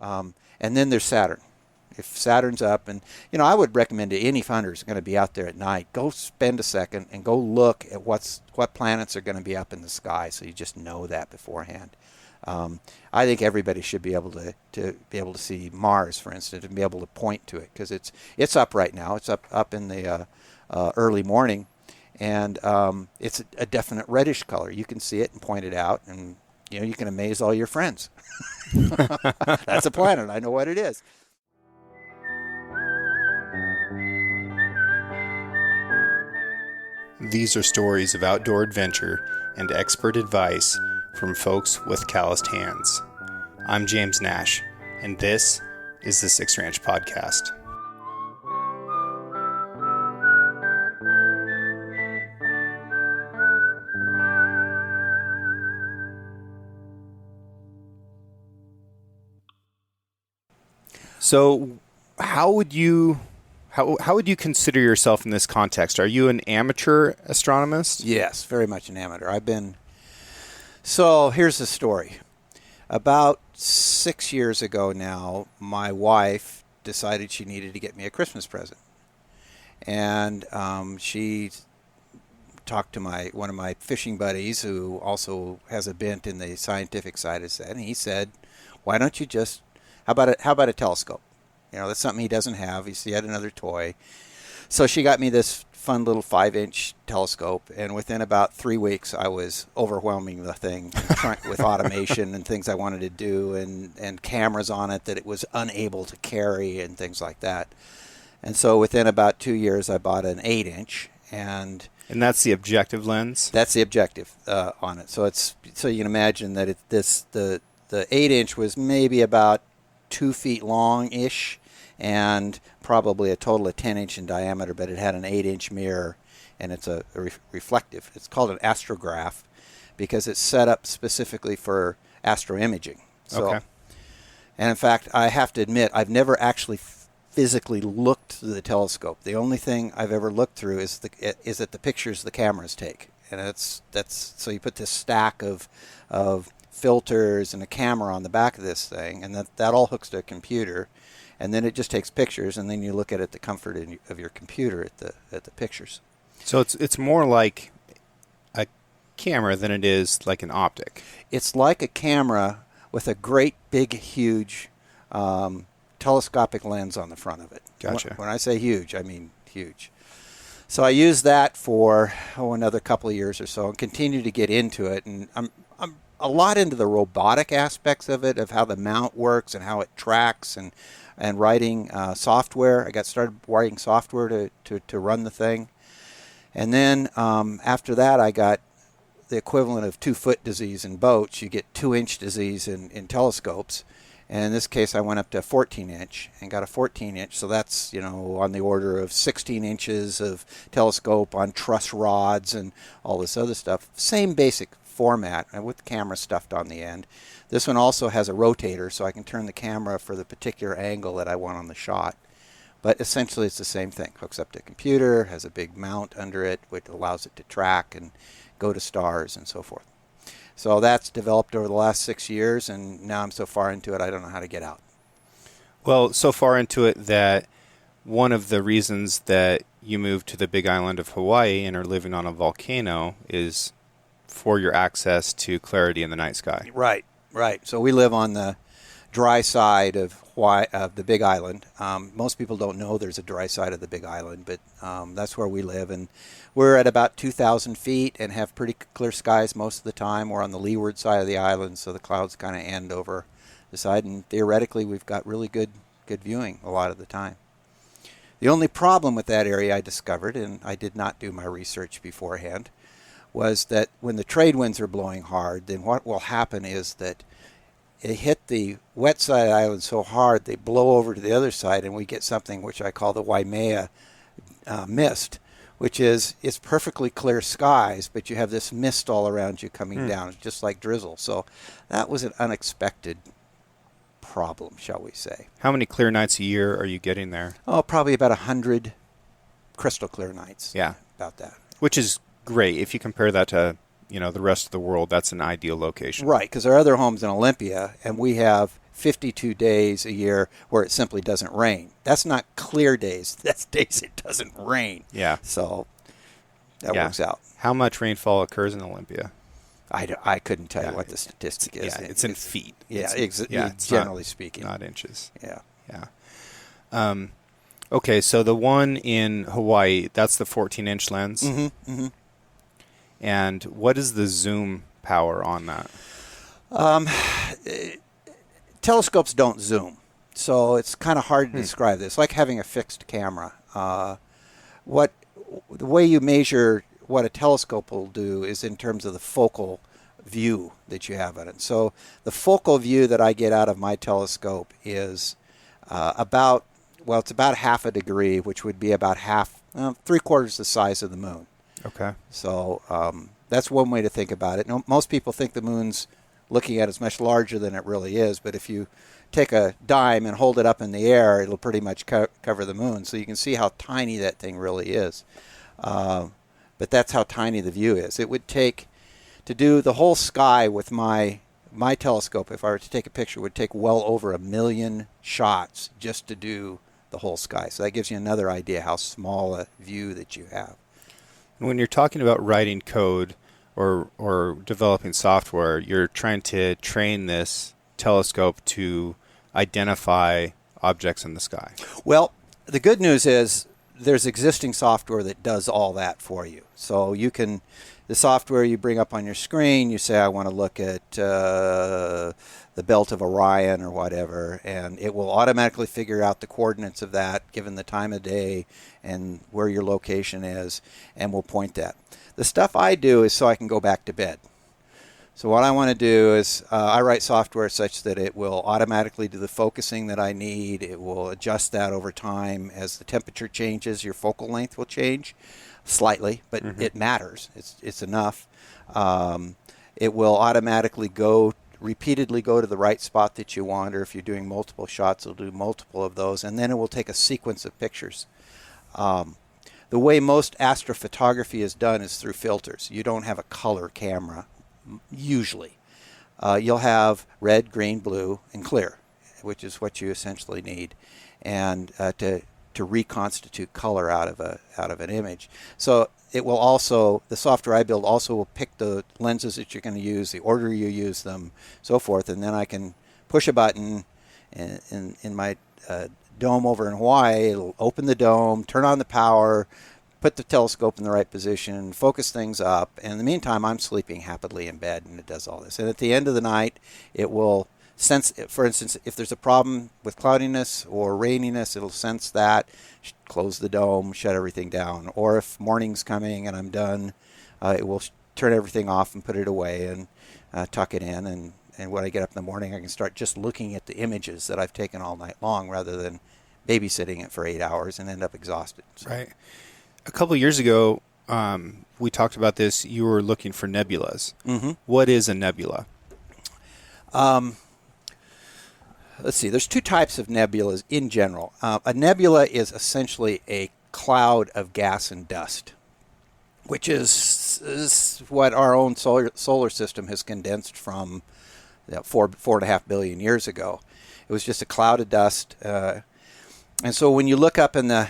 And then there's Saturn. If Saturn's up, and I would recommend to any funner who's going to be out there at night, go spend a second and go look at what planets are going to be up in the sky, so you just know that beforehand. I think everybody should be able to see Mars, for instance, and be able to point to it, because it's up right now. It's up in the early morning, and it's a definite reddish color. You can see it and point it out, and you can amaze all your friends. That's a planet. I know what it is. These are stories of outdoor adventure and expert advice from folks with calloused hands. I'm James Nash, and this is the Six Ranch Podcast. So, how would you consider yourself in this context? Are you an amateur astronomist? Yes, very much an amateur. So here's the story. About 6 years ago now, my wife decided she needed to get me a Christmas present. And she talked to one of my fishing buddies, who also has a bent in the scientific side of that, and he said, why don't you how about a telescope? That's something he doesn't have. He had another toy. So she got me this fun little 5-inch telescope, and within about 3 weeks, I was overwhelming the thing with automation and things I wanted to do, and cameras on it that it was unable to carry and things like that. And so within about 2 years, I bought an 8-inch, and that's the objective lens? That's the objective on it. So you can imagine that the 8-inch was maybe about 2 feet long-ish, and probably a total of 10-inch in diameter, but it had an 8-inch mirror, and it's a reflective. It's called an astrograph because it's set up specifically for astroimaging. So, okay. And in fact, I have to admit, I've never actually physically looked through the telescope. The only thing I've ever looked through is at the pictures the cameras take, and that's so you put this stack of filters and a camera on the back of this thing, and that all hooks to a computer. And then it just takes pictures, and then you look at the comfort of your computer at the pictures. So it's more like a camera than it is like an optic. It's like a camera with a great big huge telescopic lens on the front of it. Gotcha. When I say huge, I mean huge. So I used that for another couple of years or so, and continue to get into it. And I'm a lot into the robotic aspects of it, of how the mount works and how it tracks, and writing software. I got started writing software to run the thing. And then after that, I got the equivalent of 2-foot disease in boats. You get 2-inch disease in telescopes. And in this case, I went up to a 14-inch and got a 14-inch. So that's, on the order of 16 inches of telescope on truss rods and all this other stuff. Same basic format, and with the camera stuffed on the end. This one also has a rotator, so I can turn the camera for the particular angle that I want on the shot. But essentially, it's the same thing. Hooks up to a computer, has a big mount under it, which allows it to track and go to stars and so forth. So that's developed over the last 6 years, and now I'm so far into it, I don't know how to get out. Well, so far into it that one of the reasons that you moved to the Big Island of Hawaii and are living on a volcano is for your access to clarity in the night sky. Right. So we live on the dry side of Hawaii, of the Big Island. Most people don't know there's a dry side of the Big Island, but that's where we live. And we're at about 2,000 feet and have pretty clear skies most of the time. We're on the leeward side of the island, so the clouds kind of end over the side. And theoretically, we've got really good viewing a lot of the time. The only problem with that area I discovered, and I did not do my research beforehand, was that when the trade winds are blowing hard, then what will happen is that it hit the wet side of the island so hard they blow over to the other side, and we get something which I call the Waimea mist, which is it's perfectly clear skies, but you have this mist all around you coming down, just like drizzle. So that was an unexpected problem, shall we say. How many clear nights a year are you getting there? Oh, probably about 100 crystal clear nights. Yeah. About that. Which is great if you compare that to, the rest of the world, that's an ideal location. Right, because there are other homes in Olympia, and we have 52 days a year where it simply doesn't rain. That's not clear days. That's days it doesn't rain. Yeah. So that works out. How much rainfall occurs in Olympia? I couldn't tell you what the statistic is. Yeah, it's in feet. Yeah, generally speaking. Not inches. Yeah. Yeah. Okay, so the one in Hawaii, that's the 14-inch lens. Mm-hmm, mm-hmm. And what is the zoom power on that? Telescopes don't zoom, so it's kind of hard to describe this. It's like having a fixed camera. The way you measure what a telescope will do is in terms of the focal view that you have on it. So the focal view that I get out of my telescope is it's about half a degree, which would be about three-quarters the size of the moon. Okay. So that's one way to think about it. Most people think the moon's looking at is much larger than it really is, but if you take a dime and hold it up in the air, it'll pretty much cover the moon. So you can see how tiny that thing really is. But that's how tiny the view is. It would take, to do the whole sky with my telescope, if I were to take a picture, it would take well over 1 million shots just to do the whole sky. So that gives you another idea how small a view that you have. When you're talking about writing code or developing software, you're trying to train this telescope to identify objects in the sky. Well, the good news is there's existing software that does all that for you. So the software you bring up on your screen, you say, I want to look at the belt of Orion or whatever, and it will automatically figure out the coordinates of that given the time of day and where your location is, and will point that. The stuff I do is so I can go back to bed. So what I want to do is I write software such that it will automatically do the focusing that I need. It will adjust that over time. As the temperature changes, your focal length will change slightly, but it matters. It's enough. It will automatically repeatedly go to the right spot that you want, or if you're doing multiple shots, it'll do multiple of those, and then it will take a sequence of pictures. The way most astrophotography is done is through filters. You don't have a color camera, usually. You'll have red, green, blue, and clear, which is what you essentially need, and to reconstitute color out of an image. So it will also, the software I build also will pick the lenses that you're going to use, the order you use them, so forth, and then I can push a button in my dome over in Hawaii. It'll open the dome, turn on the power, put the telescope in the right position, focus things up. And in the meantime, I'm sleeping happily in bed, and it does all this. And at the end of the night, it will sense, for instance, if there's a problem with cloudiness or raininess, it'll sense that, close the dome, shut everything down. Or if morning's coming and I'm done, it will turn everything off and put it away and tuck it in. And when I get up in the morning, I can start just looking at the images that I've taken all night long rather than babysitting it for 8 hours and end up exhausted. So. Right. A couple of years ago, we talked about this. You were looking for nebulas. Mm-hmm. What is a nebula? Let's see. There's two types of nebulas in general. A nebula is essentially a cloud of gas and dust, which is what our own solar system has condensed from 4.5 billion years ago. It was just a cloud of dust, and so when you look up in the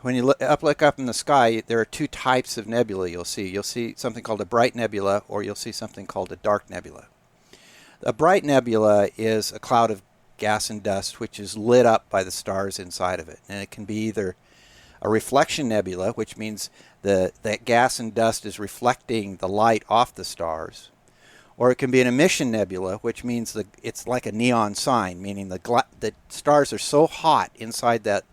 look up in the sky, there are two types of nebula you'll see. You'll see something called a bright nebula, or you'll see something called a dark nebula. A bright nebula is a cloud of gas and dust which is lit up by the stars inside of it, and it can be either a reflection nebula, which means that gas and dust is reflecting the light off the stars, or it can be an emission nebula, which means it's like a neon sign, meaning the stars are so hot inside that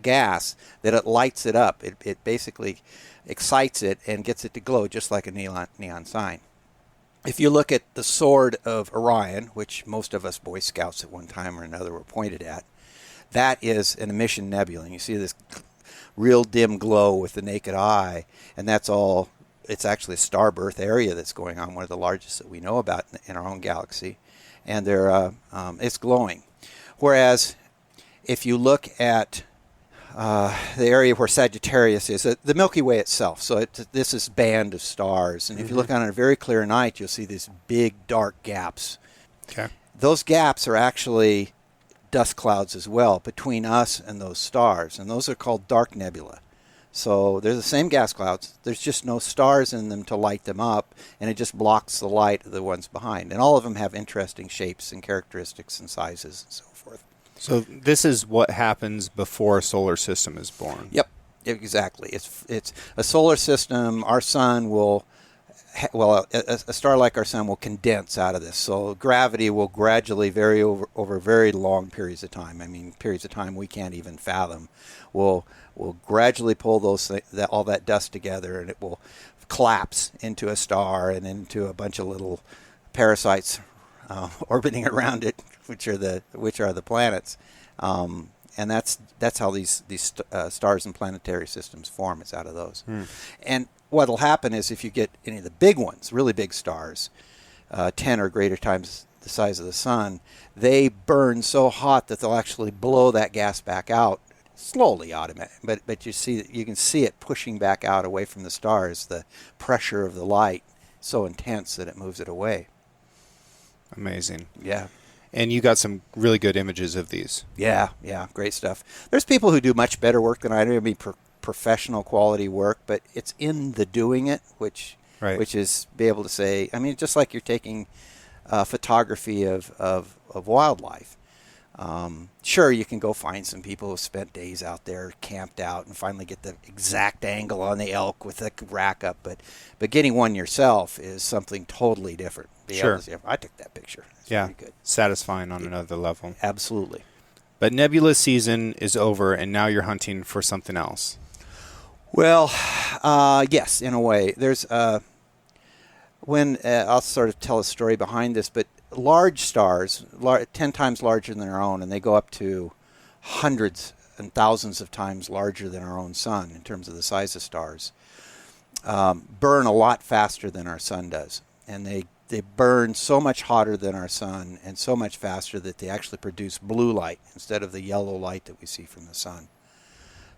gas that it lights it up. It basically excites it and gets it to glow just like a neon sign. If you look at the sword of Orion, which most of us Boy Scouts at one time or another were pointed at, that is an emission nebula. And you see this real dim glow with the naked eye, and that's all. It's actually a star birth area that's going on, one of the largest that we know about in our own galaxy, and it's glowing. Whereas if you look at the area where Sagittarius is, the Milky Way itself. So this is band of stars. And if you look on a very clear night, you'll see these big dark gaps. Okay. Those gaps are actually dust clouds as well between us and those stars. And those are called dark nebula. So they're the same gas clouds. There's just no stars in them to light them up, and it just blocks the light of the ones behind. And all of them have interesting shapes and characteristics and sizes and so forth. So this is what happens before a solar system is born. Yep, exactly. It's a solar system. Our sun will, a star like our sun will condense out of this. So gravity will gradually vary over very long periods of time. I mean, periods of time we can't even fathom. Will gradually pull all that dust together, and it will collapse into a star and into a bunch of little parasites orbiting around it, which are the planets. And that's how these stars and planetary systems form. It's out of those. And what'll happen is if you get any of the big ones, really big stars, 10 or greater times the size of the sun, they burn so hot that they'll actually blow that gas back out. Slowly, automatically, but you can see it pushing back out away from the stars. The pressure of the light so intense that it moves it away. Amazing. Yeah. And you got some really good images of these. Yeah, great stuff. There's people who do much better work than I do. I mean, professional quality work, but it's in the doing it, which is be able to say. I mean, just like you're taking photography of wildlife. Sure, you can go find some people who spent days out there, camped out, and finally get the exact angle on the elk with the rack up. But getting one yourself is something totally different. Sure. I took that picture. It's very good. Satisfying on another level. Absolutely. But nebula season is over, and now you're hunting for something else. Well, yes, in a way. There's I'll sort of tell a story behind this, but large stars, 10 times larger than our own, and they go up to hundreds and thousands of times larger than our own sun in terms of the size of stars, burn a lot faster than our sun does. And they burn so much hotter than our sun and so much faster that they actually produce blue light instead of the yellow light that we see from the sun.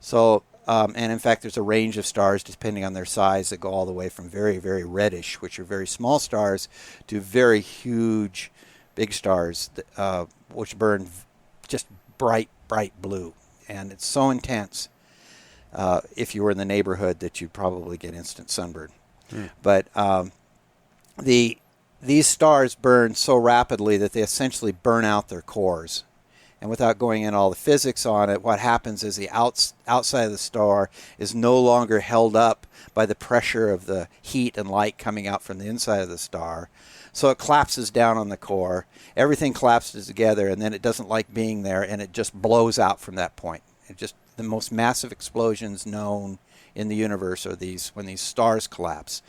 So, and in fact, there's a range of stars, depending on their size, that go all the way from very, very reddish, which are very small stars, to very huge, big stars, which burn just bright, bright blue. And it's so intense, if you were in the neighborhood, that you'd probably get instant sunburn. But these stars burn so rapidly that they essentially burn out their cores. And without going in all the physics on it, what happens is the outside of the star is no longer held up by the pressure of the heat and light coming out from the inside of the star. So it collapses down on the core. Everything collapses together, and then it doesn't like being there, and it just blows out from that point. The most massive explosions known in the universe are when these stars collapse.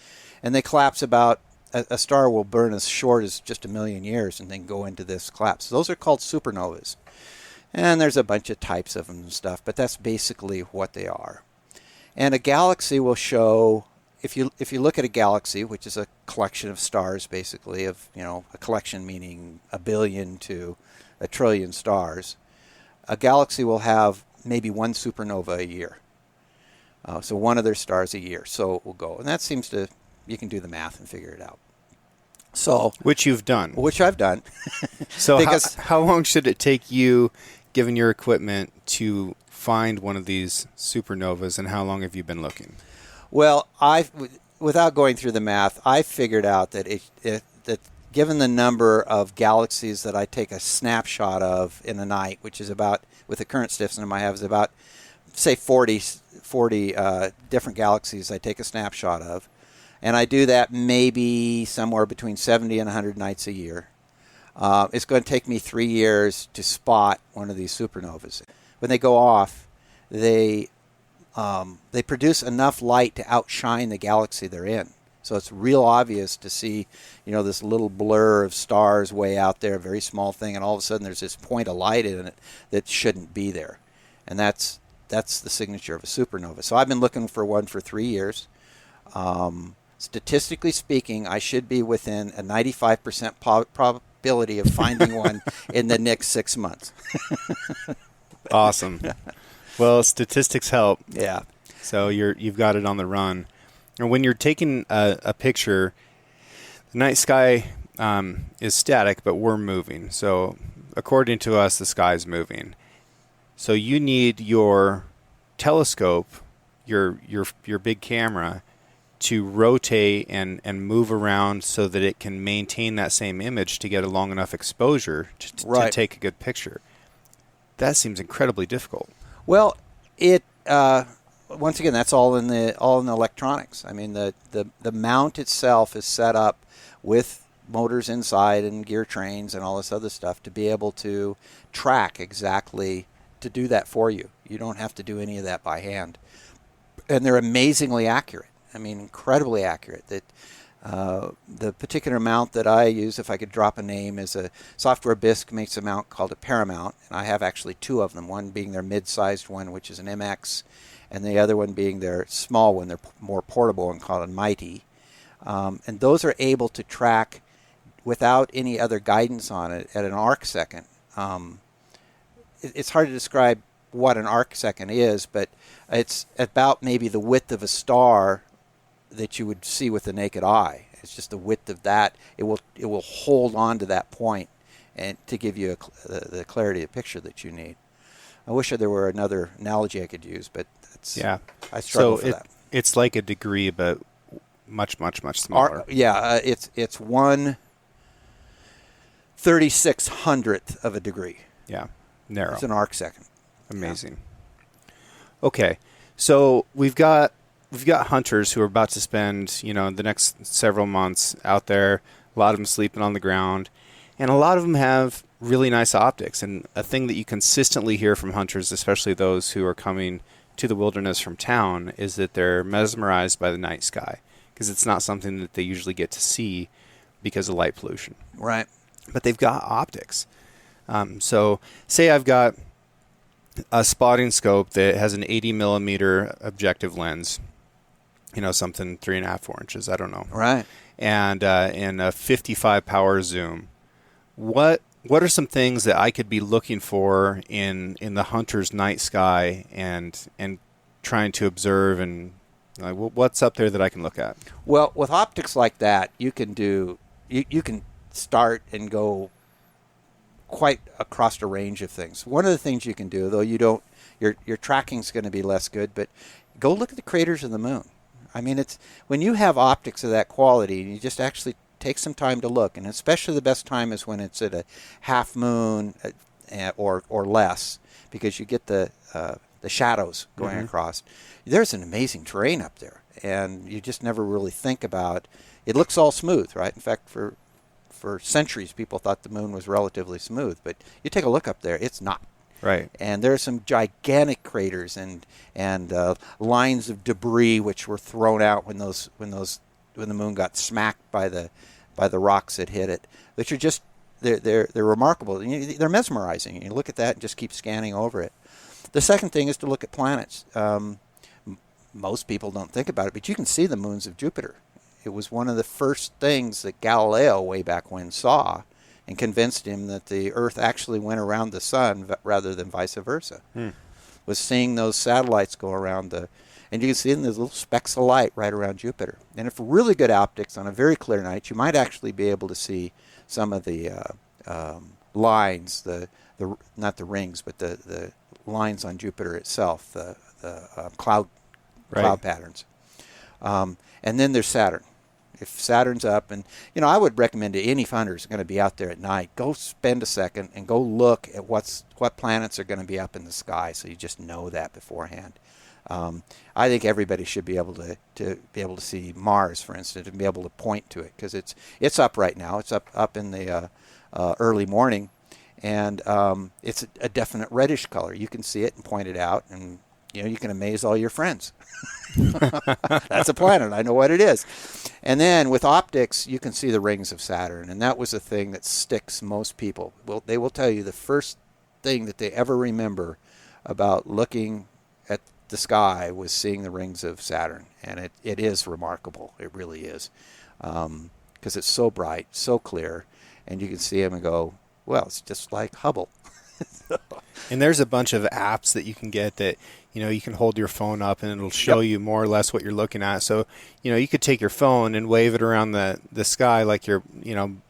And they collapse about, a star will burn as short as just 1 million years and then go into this collapse. Those are called supernovas. And there's a bunch of types of them and stuff, but that's basically what they are. And a galaxy will show, if you look at a galaxy, which is a collection of stars, basically, a collection meaning 1 billion to 1 trillion stars, a galaxy will have maybe one supernova a year. So one of their stars a year. So it will go. And that seems to, you can do the math and figure it out. So, which you've done. Which I've done. So how long should it take you, given your equipment, to find one of these supernovas, and how long have you been looking? Well, without going through the math, I figured out that that given the number of galaxies that I take a snapshot of in a night, which is about, with the current stiffness I have, is about, say, 40 different galaxies I take a snapshot of. And I do that maybe somewhere between 70 and 100 nights a year. It's going to take me 3 years to spot one of these supernovas. When they go off, they produce enough light to outshine the galaxy they're in. So it's real obvious to see, this little blur of stars way out there, a very small thing, and all of a sudden there's this point of light in it that shouldn't be there. And that's the signature of a supernova. So I've been looking for one for 3 years. Statistically speaking, I should be within a 95% probability of finding one in the next 6 months. Awesome. Well, statistics help. Yeah. So you've got it on the run. And when you're taking a picture, the night sky is static, but we're moving. So according to us, the sky is moving. So you need your telescope, your big camera, to rotate and move around so that it can maintain that same image to get a long enough exposure to take a good picture. That seems incredibly difficult. Well, it once again, that's all in the electronics. I mean, the mount itself is set up with motors inside and gear trains and all this other stuff to be able to track exactly, to do that for you. You don't have to do any of that by hand, and they're amazingly accurate. I mean, incredibly accurate. That the particular mount that I use, if I could drop a name, is a Software Bisque makes a mount called a Paramount, and I have actually two of them. One being their mid-sized one, which is an MX, and the other one being their small one. They're more portable and called a Mighty. And those are able to track without any other guidance on it at an arc second. It's hard to describe what an arc second is, but it's about maybe the width of a star that you would see with the naked eye. It's just the width of that. It will hold on to that point and to give you the clarity of picture that you need. I wish there were another analogy I could use, but I struggle for that. It's like a degree, but much, much, much smaller. It's 1/3600th of a degree. Yeah, narrow. It's an arc second. Amazing. Yeah. Okay, so we've got hunters who are about to spend, the next several months out there. A lot of them sleeping on the ground, and a lot of them have really nice optics. And a thing that you consistently hear from hunters, especially those who are coming to the wilderness from town, is that they're mesmerized by the night sky because it's not something that they usually get to see because of light pollution. Right. But they've got optics. So say I've got a spotting scope that has an 80 millimeter objective lens, something 3.5, 4 inches, I don't know. Right. And in a 55 power zoom. What are some things that I could be looking for in the hunter's night sky and trying to observe, and what's up there that I can look at? Well, with optics like that, you can start and go quite across a range of things. One of the things you can do, though your tracking's going to be less good, but go look at the craters of the moon. I mean, it's when you have optics of that quality, and you just actually take some time to look, and especially the best time is when it's at a half moon or less, because you get the shadows going across. There's an amazing terrain up there, and you just never really think about. It looks all smooth, right? In fact, for centuries, people thought the moon was relatively smooth, but you take a look up there, it's not. Right. And there are some gigantic craters and lines of debris which were thrown out when the moon got smacked by the rocks that hit it, which are just they're remarkable. They're mesmerizing. You look at that and just keep scanning over it. The second thing is to look at planets. Most people don't think about it, but you can see the moons of Jupiter. It was one of the first things that Galileo way back when saw and convinced him that the Earth actually went around the sun rather than vice versa. Was seeing those satellites go around and you can see those little specks of light right around Jupiter. And if really good optics on a very clear night, you might actually be able to see some of the lines, the not the rings, but the lines on Jupiter itself, the cloud patterns. And then there's Saturn. If Saturn's up, and I would recommend to any hunter who's going to be out there at night, go spend a second and go look at what planets are going to be up in the sky, so you just know that beforehand. I think everybody should be able to be able to see Mars, for instance, and be able to point to it, because it's up right now. It's up in the early morning, and it's a definite reddish color. You can see it and point it out, and you can amaze all your friends. That's a planet. I know what it is. And then with optics, you can see the rings of Saturn, and that was a thing that sticks most people. Well, they will tell you the first thing that they ever remember about looking at the sky was seeing the rings of Saturn, and it is remarkable. It really is, because it's so bright, so clear, and you can see them and go, well, it's just like Hubble. And there's a bunch of apps that you can get that, you can hold your phone up and it'll show you more or less what you're looking at. So, you could take your phone and wave it around the sky like you're,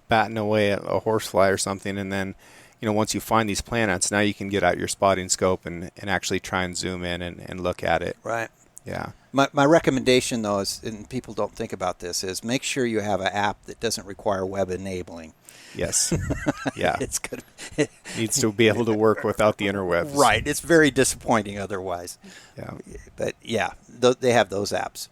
batting away a horsefly or something. And then, once you find these planets, now you can get out your spotting scope and actually try and zoom in and look at it. Right. Yeah. My recommendation, though, is, and people don't think about this, is make sure you have an app that doesn't require web enabling. Yes. Yeah. It's good. Needs to be able to work without the interwebs. Right. It's very disappointing otherwise. Yeah. But yeah, they have those apps.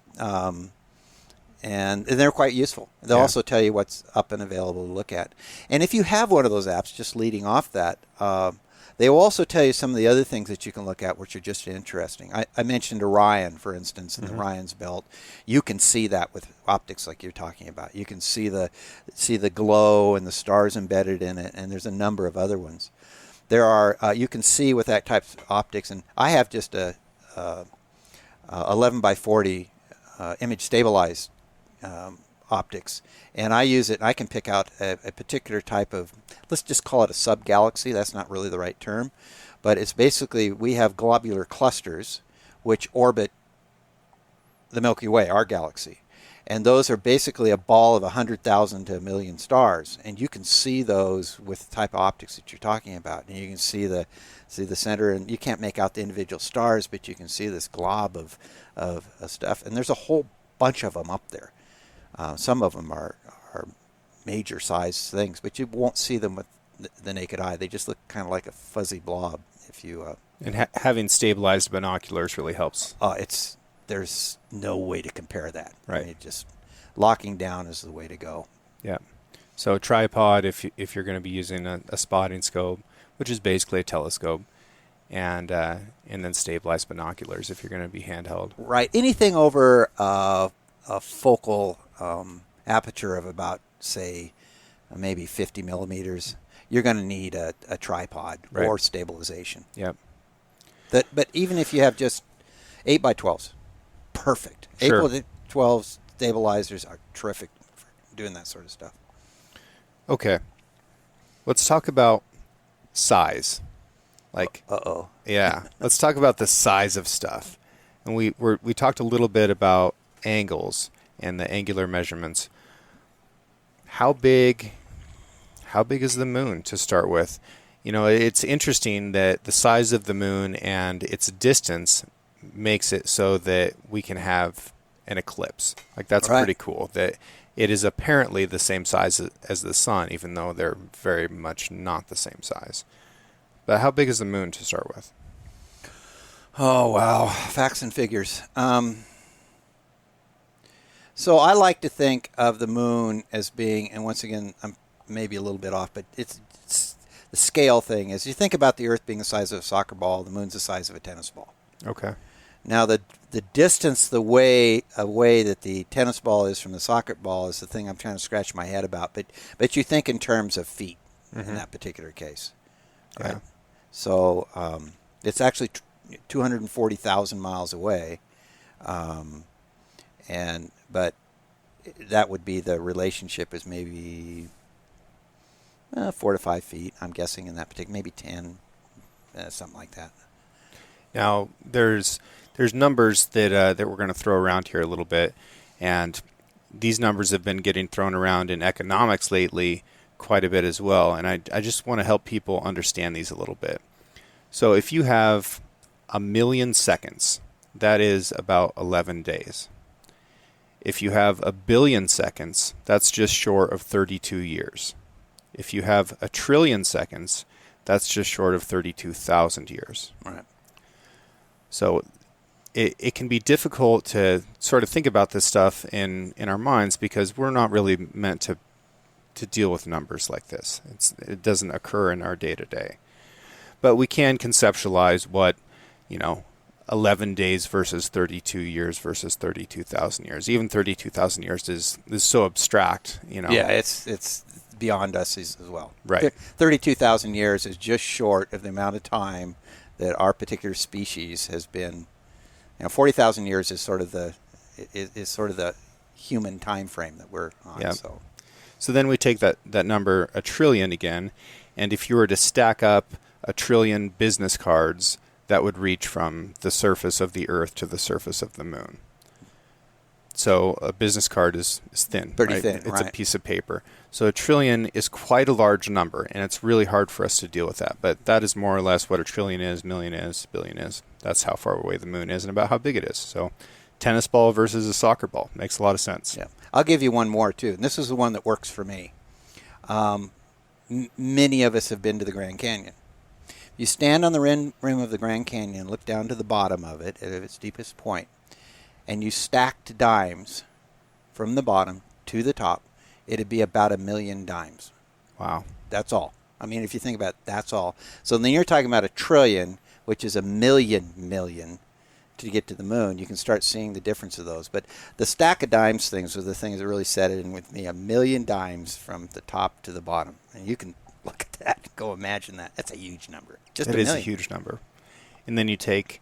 And they're quite useful. They'll also tell you what's up and available to look at. And if you have one of those apps, just leading off that, they will also tell you some of the other things that you can look at, which are just interesting. I mentioned Orion, for instance, in the Orion's belt. You can see that with optics like you're talking about. You can see the glow and the stars embedded in it, and there's a number of other ones. There are you can see with that type of optics, and I have just a 11 by 40 image stabilized optics, and I use it. I can pick out a particular type of, let's just call it a sub-galaxy. That's not really the right term, but it's basically, we have globular clusters which orbit the Milky Way, our galaxy, and those are basically a ball of 100,000 to 1,000,000 stars, and you can see those with the type of optics that you're talking about, and you can see the center, and you can't make out the individual stars, but you can see this glob of stuff, and there's a whole bunch of them up there. Some of them are major size things, but you won't see them with the naked eye. They just look kind of like a fuzzy blob. If you and having stabilized binoculars really helps. There's no way to compare that. Right. I mean, just locking down is the way to go. Yeah. So tripod if you're going to be using a spotting scope, which is basically a telescope, and then stabilized binoculars if you're going to be handheld. Right. Anything over a focal aperture of about, say, maybe 50 millimeters, you're going to need a tripod or stabilization. Yep. But even if you have just 8 by 12s, perfect. Sure. 8 by 12 stabilizers are terrific for doing that sort of stuff. Okay. Let's talk about size. Yeah. Let's talk about the size of stuff. And we talked a little bit about angles and the angular measurements. How big is the moon to start with? It's interesting that the size of the moon and its distance makes it so that we can have an eclipse. That's pretty cool. That it is apparently the same size as the sun, even though they're very much not the same size. But how big is the moon to start with? Oh, wow. Facts and figures. So I like to think of the moon as being, and once again, I'm maybe a little bit off, but it's the scale thing is, you think about the Earth being the size of a soccer ball, the moon's the size of a tennis ball. Okay. Now the distance, the way that the tennis ball is from the soccer ball is the thing I'm trying to scratch my head about. But you think in terms of feet in that particular case, right? Yeah. So it's actually 240,000 miles away, but that would be the relationship is maybe 4 to 5 feet. I'm guessing in that particular, maybe 10, something like that. Now there's numbers that we're going to throw around here a little bit, and these numbers have been getting thrown around in economics lately quite a bit as well, and I just want to help people understand these a little bit. So if you have 1,000,000 seconds, that is about 11 days. If you have 1,000,000,000 seconds, that's just short of 32 years. If you have 1,000,000,000,000 seconds, that's just short of 32,000 years. Right. So it can be difficult to sort of think about this stuff in our minds because we're not really meant to deal with numbers like this. It doesn't occur in our day-to-day. But we can conceptualize what, 11 days versus 32 years versus 32,000 years. Even 32,000 years is so abstract, Yeah, it's beyond us as well. Right. 32,000 years is just short of the amount of time that our particular species has been. 40,000 years is sort of the human time frame that we're on. Yeah. So then we take that number 1 trillion again, and if you were to stack up 1 trillion business cards that would reach from the surface of the Earth to the surface of the moon. So a business card is thin. Pretty right? thin, It's right. a piece of paper. So 1 trillion is quite a large number, and it's really hard for us to deal with that. But that is more or less what 1 trillion is, million is, billion is. That's how far away the moon is and about how big it is. So tennis ball versus a soccer ball makes a lot of sense. Yeah. I'll give you one more, too. And this is the one that works for me. Many of us have been to the Grand Canyon. You stand on the rim of the Grand Canyon, look down to the bottom of it at its deepest point, and you stacked dimes from the bottom to the top, it'd be about 1 million dimes. Wow. That's all. I mean, if you think about it, that's all. So then you're talking about 1 trillion, which is 1 million to get to the moon. You can start seeing the difference of those. But the stack of dimes things are the things that really set it in with me. 1 million dimes from the top to the bottom. And you can look at that and go imagine that. That's a huge number. Just It 1 is million. a huge number. And then you take,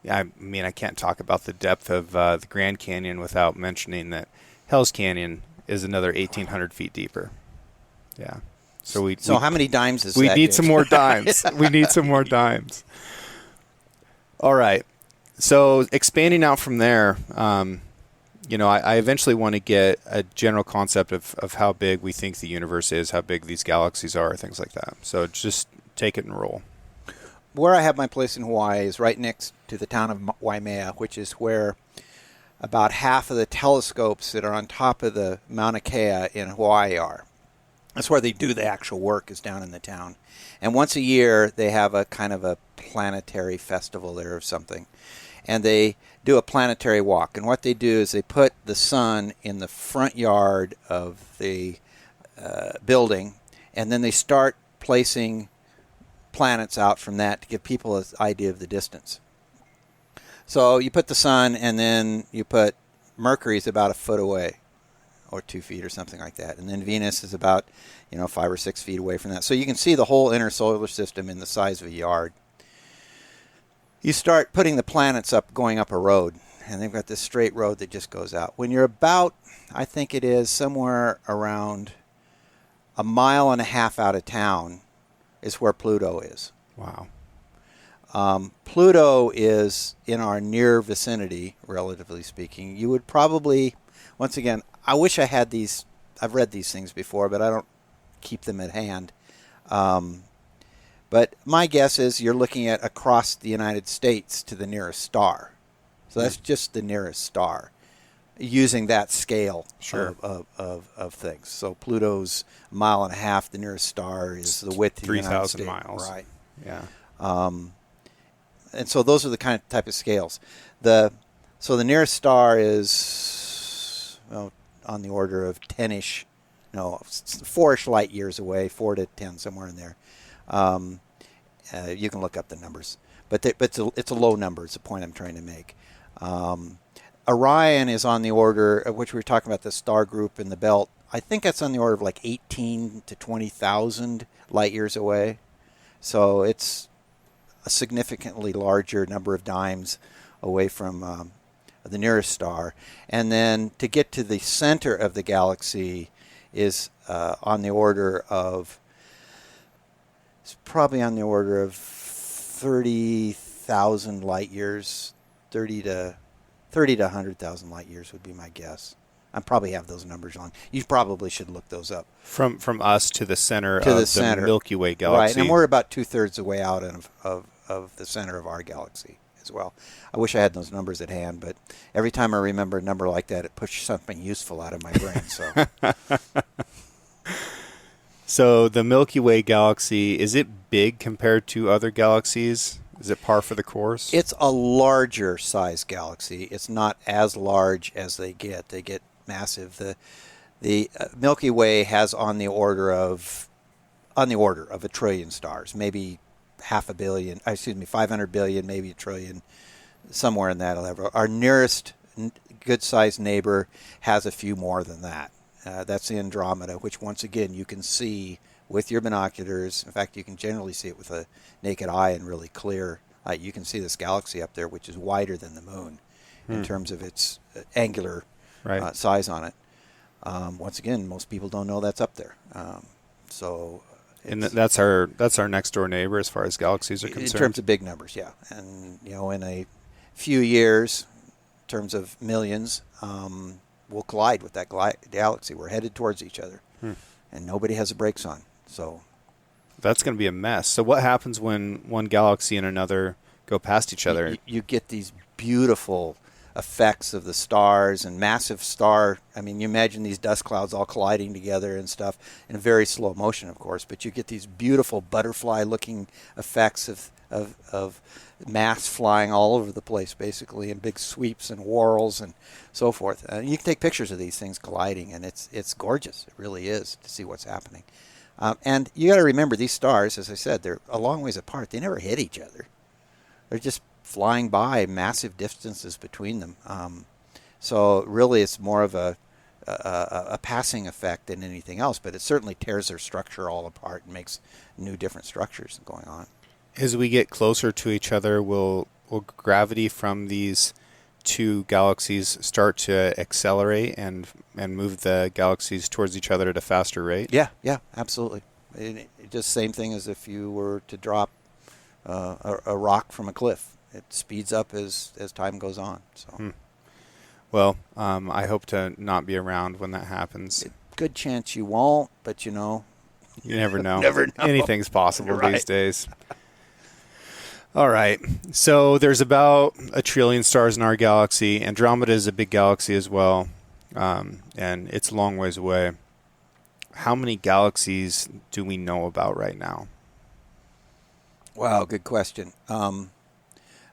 I mean, I can't talk about the depth of the Grand Canyon without mentioning that Hell's Canyon is another 1,800 feet deeper. Yeah. So how many dimes is we that? need some more dimes. We need some more dimes. All right. So expanding out from there, I eventually want to get a general concept of how big we think the universe is, how big these galaxies are, things like that. So just take it and roll. Where I have my place in Hawaii is right next to the town of Waimea, which is where about half of the telescopes that are on top of the Mauna Kea in Hawaii are. That's where they do the actual work, is down in the town. And once a year, they have a kind of a planetary festival there or something. And they do a planetary walk. And what they do is they put the sun in the front yard of the building, and then they start placing planets out from that to give people an idea of the distance. So you put the sun, and then you put Mercury's about 1 foot away, or 2 feet or something like that. And then Venus is about 5 or 6 feet away from that. So you can see the whole inner solar system in the size of a yard. You start putting the planets up, going up a road, and they've got this straight road that just goes out. When you're about, I think it is somewhere around 1.5 miles out of town is where Pluto is. Wow. Pluto is in our near vicinity, relatively speaking. You would probably, once again, I wish I had these. I've read these things before, but I don't keep them at hand. But my guess is you're looking at across the United States to the nearest star. So that's just the nearest star, using that scale of things. So Pluto's 1.5 miles. The nearest star is the width of the United States. 3,000 miles. Right. Yeah. And so those are the kind of type of scales. So the nearest star is on the order of 10-ish, 4-ish light years away, 4 to 10, somewhere in there. You can look up the numbers, but it's a low number. It's the point I'm trying to make. Orion is on the order of which we were talking about, the star group in the belt. I think that's on the order of like 18 to 20,000 light years away. So it's a significantly larger number of dimes away from the nearest star. And then to get to the center of the galaxy is on the order of, it's probably on the order of 30,000 light years, 30 to 100,000 light years would be my guess. I probably have those numbers wrong. You probably should look those up. From us to the center of the Milky Way galaxy. Right, and we're about 2/3 the way out of the center of our galaxy as well. I wish I had those numbers at hand, but every time I remember a number like that, it pushes something useful out of my brain. So, So the Milky Way galaxy, is it big compared to other galaxies? Is it par for the course? it's a larger size galaxy. It's not as large as they get. They get massive. The Milky Way has on the order of 1 trillion stars, maybe 500 billion, maybe 1 trillion, somewhere in that level. Our nearest good-sized neighbor has a few more than that. That's the Andromeda, which once again you can see with your binoculars. In fact, you can generally see it with a naked eye and really clear. You can see this galaxy up there, which is wider than the moon in terms of its angular size on it. Once again, most people don't know that's up there. So And that's our next door neighbor as far as galaxies are concerned. In terms of big numbers, yeah. And in a few years, in terms of millions, we'll collide with that galaxy. We're headed towards each other, and nobody has the brakes on. So that's going to be a mess. So what happens when one galaxy and another go past each other? You get these beautiful effects of the stars and massive star. I mean, you imagine these dust clouds all colliding together and stuff in very slow motion, of course, but you get these beautiful butterfly-looking effects of mass flying all over the place, basically, in big sweeps and whorls and so forth. You can take pictures of these things colliding, and it's gorgeous. It really is, to see what's happening. And you got to remember, these stars, as I said, they're a long ways apart. They never hit each other. They're just flying by, massive distances between them. So really, it's more of a passing effect than anything else. But it certainly tears their structure all apart and makes new, different structures going on. As we get closer to each other, will gravity from these two galaxies start to accelerate and move the galaxies towards each other at a faster rate? Yeah, absolutely. Just same thing as if you were to drop a rock from a cliff. It speeds up as time goes on. So, Well, I hope to not be around when that happens. Good chance you won't, but you never know. Never know. Anything's possible Right. these days. All right. So there's about 1 trillion stars in our galaxy. Andromeda is a big galaxy as well, and it's a long ways away. How many galaxies do we know about right now? Wow, good question.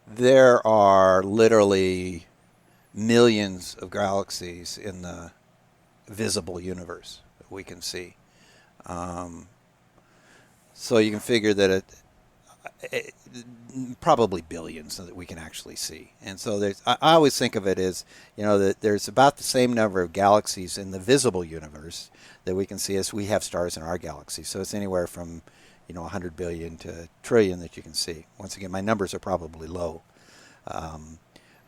There are literally millions of galaxies in the visible universe that we can see. So you can figure that it probably billions that we can actually see. And so I always think of it as, that there's about the same number of galaxies in the visible universe that we can see as we have stars in our galaxy. So it's anywhere from 100 billion to a trillion that you can see. Once again, my numbers are probably low.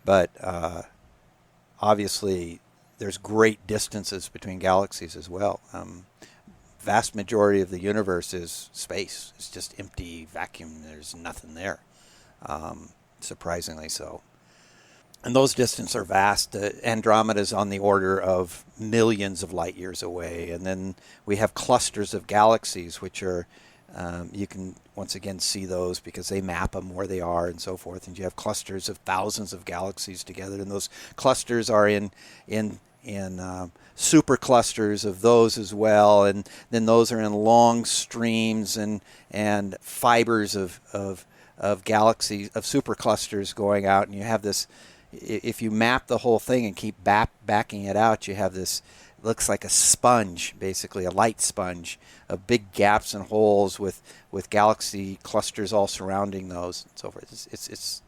But obviously, there's great distances between galaxies as well. Vast majority of the universe is space. It's just empty vacuum. There's nothing there, surprisingly so. And those distances are vast. Andromeda is on the order of millions of light years away. And then we have clusters of galaxies, which are you can once again see those because they map them where they are and so forth. And you have clusters of thousands of galaxies together, and those clusters are in super clusters of those as well. And then those are in long streams and fibers of galaxies, of super clusters going out. And you have this. If you map the whole thing and keep backing it out, you have this. Looks like a sponge, basically a light sponge, of big gaps and holes with galaxy clusters all surrounding those and so forth. It's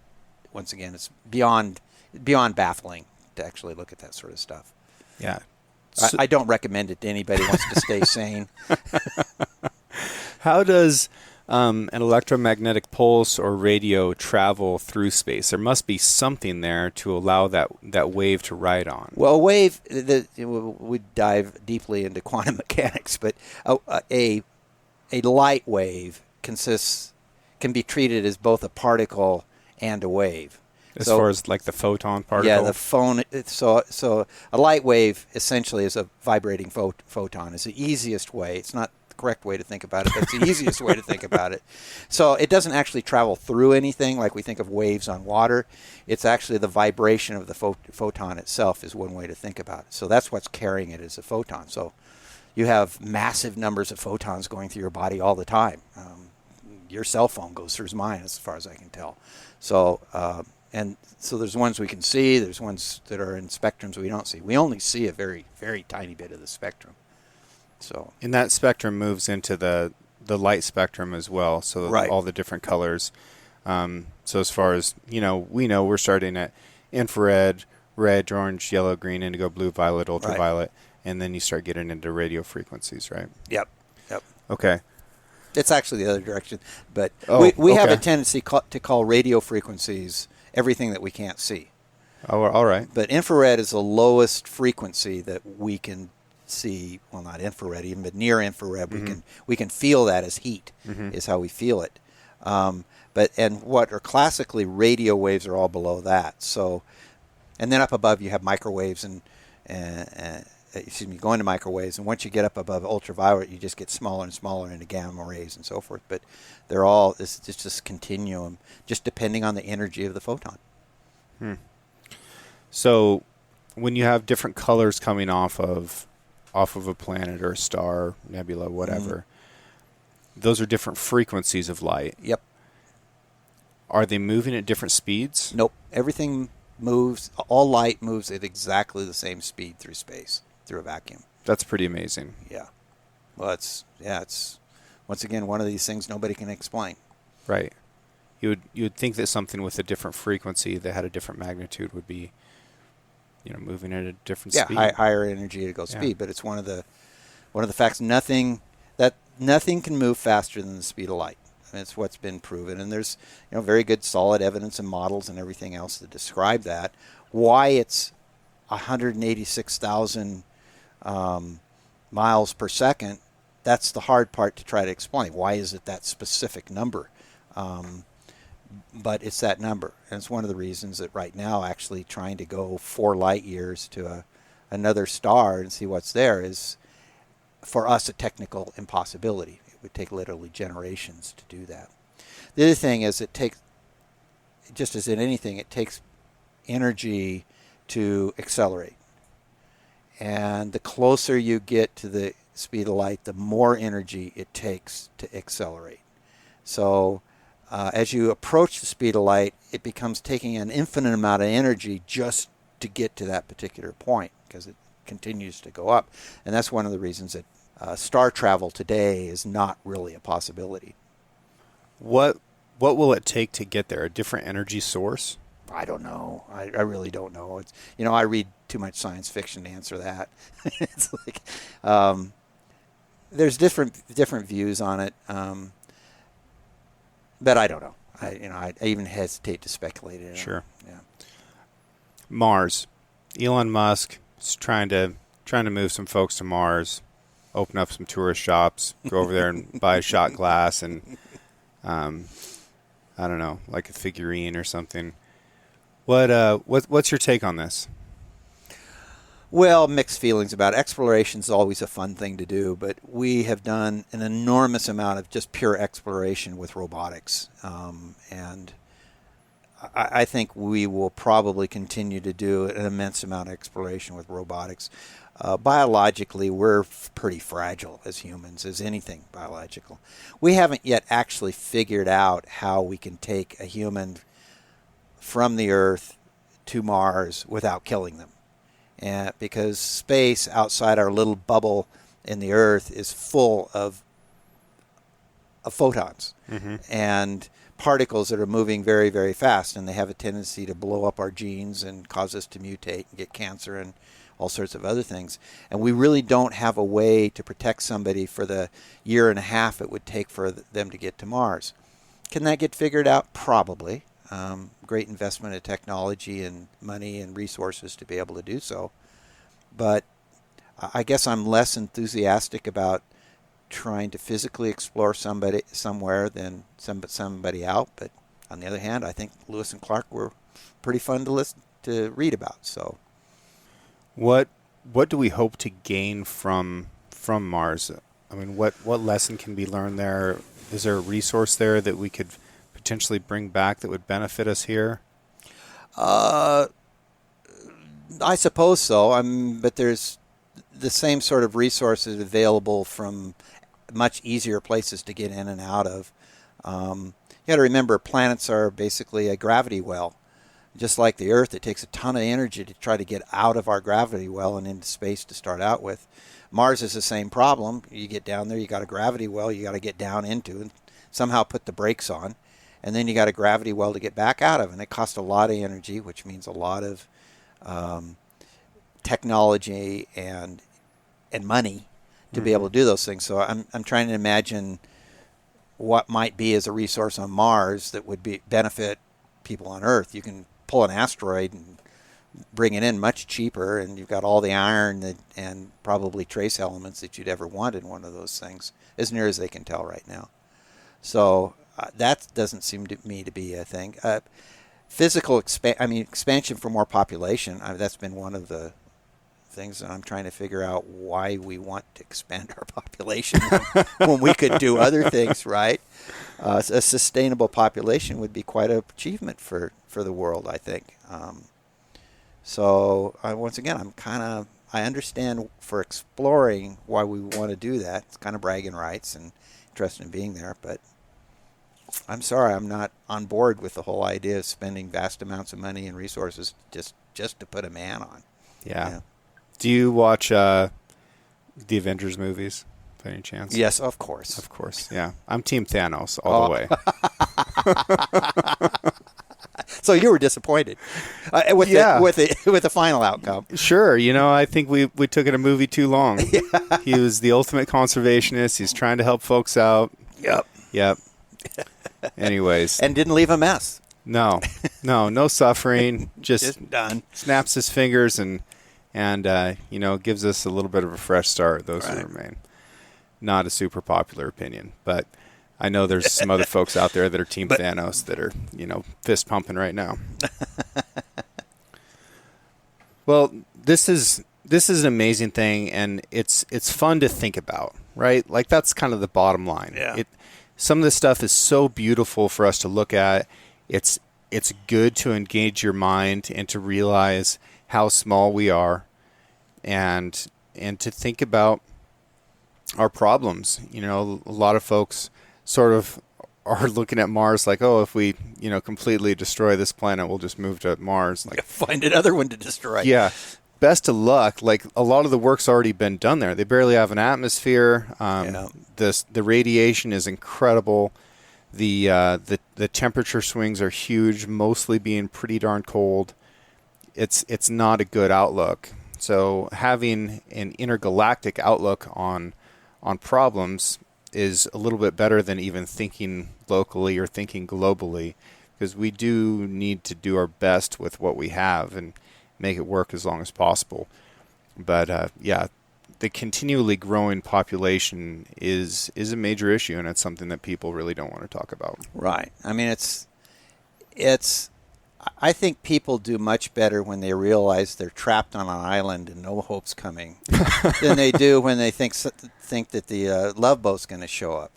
once again, it's beyond baffling to actually look at that sort of stuff. Yeah, I don't recommend it to anybody who wants to stay sane. How does an electromagnetic pulse or radio travel through space? There must be something there to allow that wave to ride on. Well, a wave, we dive deeply into quantum mechanics, but a light wave can be treated as both a particle and a wave. As far as like the photon particle? Yeah, so a light wave essentially is a vibrating photon. It's the easiest way. It's not correct way to think about it, but it's the easiest way to think about it. So it doesn't actually travel through anything like we think of waves on water. It's actually the vibration of the photon itself is one way to think about it. So that's what's carrying it as a photon. So you have massive numbers of photons going through your body all the time. Your cell phone goes through mine as far as I can tell. So and so there's ones we can see, there's ones that are in spectrums we don't see. We only see a very, very tiny bit of the spectrum. So, and that spectrum moves into the light spectrum as well, so right. All the different colors. So as far as, we know we're starting at infrared, red, orange, yellow, green, indigo, blue, violet, ultraviolet, right. And then you start getting into radio frequencies, right? Yep. Okay. It's actually the other direction, but we have a tendency to call radio frequencies everything that we can't see. Oh, all right. But infrared is the lowest frequency that we can see, well, not infrared even, but near infrared. We can feel that as heat, is how we feel it. And what are classically radio waves are all below that. So, and then up above you have microwaves and going to microwaves. And once you get up above ultraviolet, you just get smaller and smaller into gamma rays and so forth. But they're all this continuum, just depending on the energy of the photon. So, when you have different colors coming off of a planet or a star, nebula, whatever, those are different frequencies of light. Yep. Are they moving at different speeds? Nope. Everything moves. All light moves at exactly the same speed through space, through a vacuum. That's pretty amazing. Yeah. Well, it's once again one of these things nobody can explain. Right. You would think that something with a different frequency that had a different magnitude would be, moving at a different speed. Yeah, higher energy to go speed, but it's one of the facts. Nothing can move faster than the speed of light. And it's what's been proven, and there's very good solid evidence and models and everything else to describe that. Why it's 186,000 miles per second, that's the hard part to try to explain. Why is it that specific number? But it's that number, and it's one of the reasons that right now actually trying to go 4 light years to another star and see what's there is, for us, a technical impossibility. It would take literally generations to do that. The other thing is it takes, just as in anything, it takes energy to accelerate. And the closer you get to the speed of light, the more energy it takes to accelerate. So as you approach the speed of light, it becomes taking an infinite amount of energy just to get to that particular point, because it continues to go up. And that's one of the reasons that star travel today is not really a possibility. What will it take to get there? A different energy source? I don't know. I really don't know. It's I read too much science fiction to answer that. It's like there's different views on it, but I don't know. I even hesitate to speculate it. Sure. Yeah. Mars. Elon Musk is trying to move some folks to Mars. Open up some tourist shops, go over there and buy a shot glass and, I don't know, like a figurine or something. What's your take on this? Well, mixed feelings about it. Exploration is always a fun thing to do, but we have done an enormous amount of just pure exploration with robotics. And I think we will probably continue to do an immense amount of exploration with robotics. Biologically, we're pretty fragile as humans, as anything biological. We haven't yet actually figured out how we can take a human from the Earth to Mars without killing them. And because space outside our little bubble in the Earth is full of photons and particles that are moving very, very fast, and they have a tendency to blow up our genes and cause us to mutate and get cancer and all sorts of other things. And we really don't have a way to protect somebody for the year and a half it would take for them to get to Mars. Can that get figured out? Probably. Great investment in technology and money and resources to be able to do so. But I guess I'm less enthusiastic about trying to physically explore somebody somewhere than somebody out. But on the other hand, I think Lewis and Clark were pretty fun to read about. So, what do we hope to gain from Mars? I mean, what lesson can be learned there? Is there a resource there that we could potentially bring back that would benefit us here? I suppose so. But there's the same sort of resources available from much easier places to get in and out of. You got to remember, planets are basically a gravity well. Just like the Earth, it takes a ton of energy to try to get out of our gravity well and into space to start out with. Mars is the same problem. You get down there, you got a gravity well you got to get down into and somehow put the brakes on. And then you got a gravity well to get back out of. And it costs a lot of energy, which means a lot of technology and money to be able to do those things. So I'm trying to imagine what might be as a resource on Mars that would benefit people on Earth. You can pull an asteroid and bring it in much cheaper, and you've got all the iron and probably trace elements that you'd ever want in one of those things, as near as they can tell right now. So that doesn't seem to me to be a thing. Physical expansion for more population. That's been one of the things that I'm trying to figure out, why we want to expand our population when we could do other things, right? A sustainable population would be quite an achievement for the world, I think. So once again, I understand for exploring why we want to do that. It's kind of bragging rights and interested in being there, but I'm sorry, I'm not on board with the whole idea of spending vast amounts of money and resources just to put a man on. Yeah. Do you watch the Avengers movies by any chance? Yes, of course. Of course, yeah. I'm Team Thanos all the way. So you were disappointed with the final outcome. Sure. I think we took it a movie too long. Yeah. He was the ultimate conservationist. He's trying to help folks out. Yep. Anyways. And didn't leave a mess. No suffering. Just done. Snaps his fingers and gives us a little bit of a fresh start, those who remain. Not a super popular opinion, but I know there's some other folks out there that are Team Thanos that are, fist pumping right now. Well, this is an amazing thing, and it's fun to think about, right? Like, that's kind of the bottom line. Yeah. Some of this stuff is so beautiful for us to look at. It's good to engage your mind and to realize how small we are, and to think about our problems. A lot of folks sort of are looking at Mars like, oh, if we, completely destroy this planet, we'll just move to Mars. Like, find another one to destroy. Yeah. Best of luck. Like, a lot of the work's already been done there. They barely have an atmosphere. The radiation is incredible. The temperature swings are huge, mostly being pretty darn cold. It's not a good outlook. So having an intergalactic outlook on problems is a little bit better than even thinking locally or thinking globally, because we do need to do our best with what we have and make it work as long as possible. But the continually growing population is a major issue, and it's something that people really don't want to talk about. Right. I mean, it's I think people do much better when they realize they're trapped on an island and no hope's coming than they do when they think that the love boat's going to show up.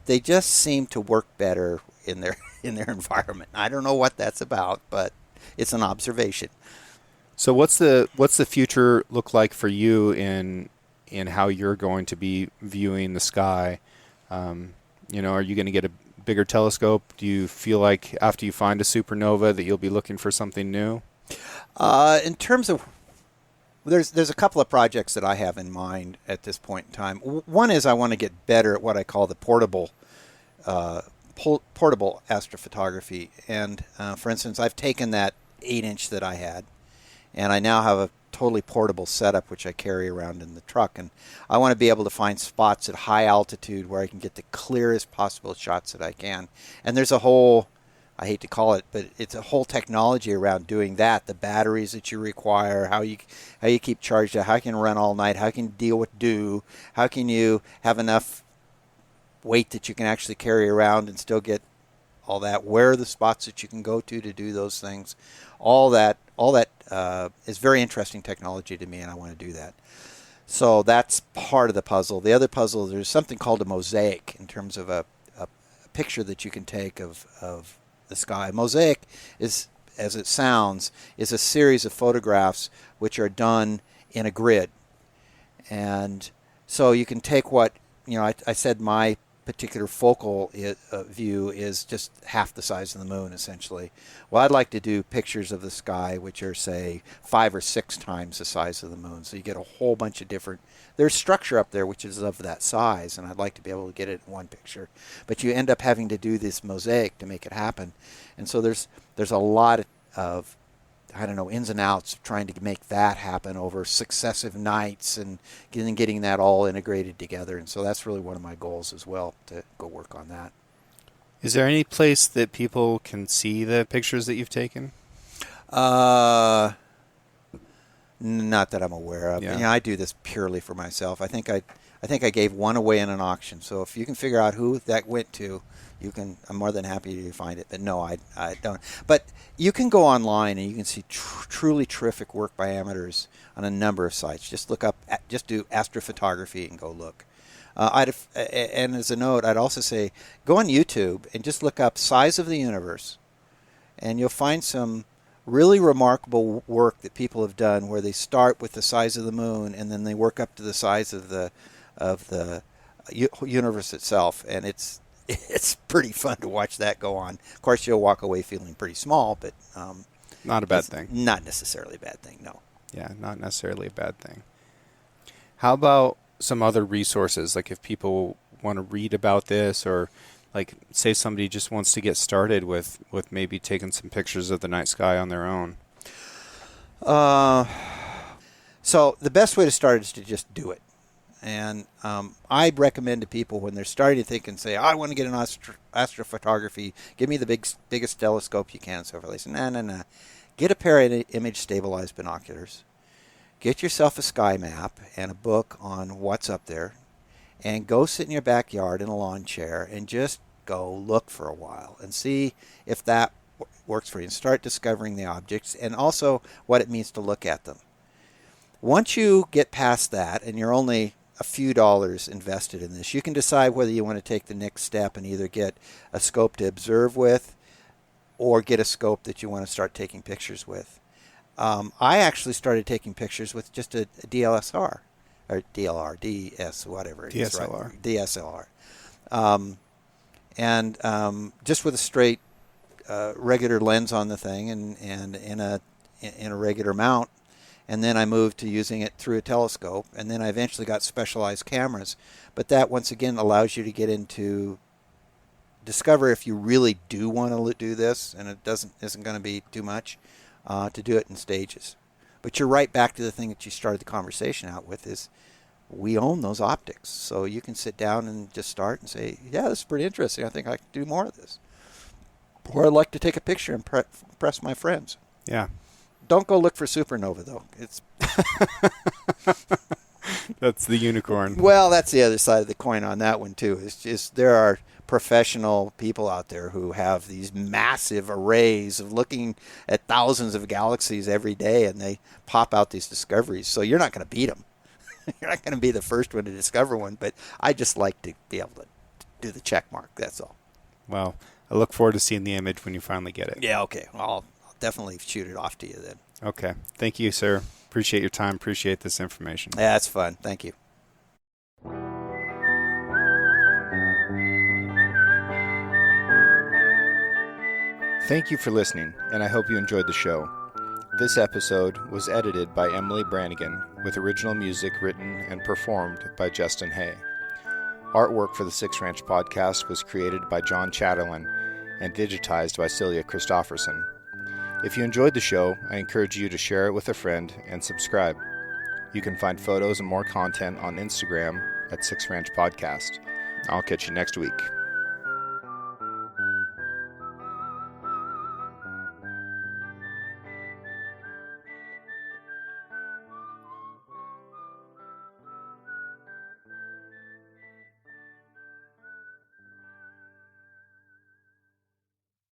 They just seem to work better in their environment. I don't know what that's about, but it's an observation. So what's the future look like for you in how you're going to be viewing the sky? Are you going to get a bigger telescope? Do you feel like after you find a supernova that you'll be looking for something new? In terms of, there's a couple of projects that I have in mind at this point in time. One is I want to get better at what I call the portable astrophotography. And for instance, I've taken that 8-inch that I had, and I now have a totally portable setup which I carry around in the truck, and I want to be able to find spots at high altitude where I can get the clearest possible shots that I can. And there's a whole, I hate to call it, but it's a whole technology around doing that. The batteries that you require, how you keep charged, how you can run all night, how you can deal with dew, how can you have enough weight that you can actually carry around and still get all that, where are the spots that you can go to do those things. All that is very interesting technology to me, and I want to do that. So that's part of the puzzle. The other puzzle, there's something called a mosaic in terms of a picture that you can take of the sky. Mosaic is, as it sounds, is a series of photographs which are done in a grid. And so you can take what, I said my particular focal view is just half the size of the moon, essentially. Well, I'd like to do pictures of the sky which are, say, 5 or 6 times the size of the moon. So you get a whole bunch of different, there's structure up there which is of that size, and I'd like to be able to get it in one picture. But you end up having to do this mosaic to make it happen. And so there's a lot of ins and outs of trying to make that happen over successive nights and getting that all integrated together. And so that's really one of my goals as well, to go work on that. Is there any place that people can see the pictures that you've taken? Not that I'm aware of. Yeah. I do this purely for myself. I think I gave one away in an auction. So if you can figure out who that went to, I'm more than happy to find it. But no, I don't. But you can go online and you can see truly terrific work by amateurs on a number of sites. Just just do astrophotography and go look. And as a note, I'd also say go on YouTube and just look up size of the universe, and you'll find some really remarkable work that people have done where they start with the size of the moon and then they work up to the size of the universe itself, and it's pretty fun to watch that go on. Of course, you'll walk away feeling pretty small, but not a bad thing. Not necessarily a bad thing, no. Yeah, not necessarily a bad thing. How about some other resources, like if people want to read about this, or like say somebody just wants to get started with maybe taking some pictures of the night sky on their own? So the best way to start is to just do it. And I recommend to people when they're starting to think and say, I want to get an astrophotography, give me the biggest telescope you can. So they say, no. Get a pair of image stabilized binoculars. Get yourself a sky map and a book on what's up there, and go sit in your backyard in a lawn chair and just go look for a while and see if that works for you, and start discovering the objects and also what it means to look at them. Once you get past that and you're only a few dollars invested in this, you can decide whether you want to take the next step and either get a scope to observe with or get a scope that you want to start taking pictures with. I actually started taking pictures with just a DSLR, or DLR, DS, whatever it is. DSLR. Right? DSLR. And just with a straight regular lens on the thing and in a regular mount. And then I moved to using it through a telescope, and then I eventually got specialized cameras. But that, once again, allows you to get into discover if you really do want to do this, and it isn't going to be too much, to do it in stages. But you're right back to the thing that you started the conversation out with, is we own those optics. So you can sit down and just start and say, yeah, this is pretty interesting. I think I can do more of this. Or I'd like to take a picture and impress my friends. Yeah. Don't go look for supernova, though. It's That's the unicorn. Well, that's the other side of the coin on that one, too. It's just there are professional people out there who have these massive arrays of looking at thousands of galaxies every day, and they pop out these discoveries. So you're not going to beat them. You're not going to be the first one to discover one, but I just like to be able to do the check mark, that's all. Well, I look forward to seeing the image when you finally get it. Yeah, okay. I'll definitely shoot it off to you then. Okay. Thank you, sir. Appreciate your time. Appreciate this information. Yeah, that's fun. Thank you. Thank you for listening, and I hope you enjoyed the show. This episode was edited by Emily Brannigan, with original music written and performed by Justin Hay. Artwork for the Six Ranch podcast was created by John Chatterlin and digitized by Celia Christofferson. If you enjoyed the show, I encourage you to share it with a friend and subscribe. You can find photos and more content on Instagram at Six Ranch Podcast. I'll catch you next week.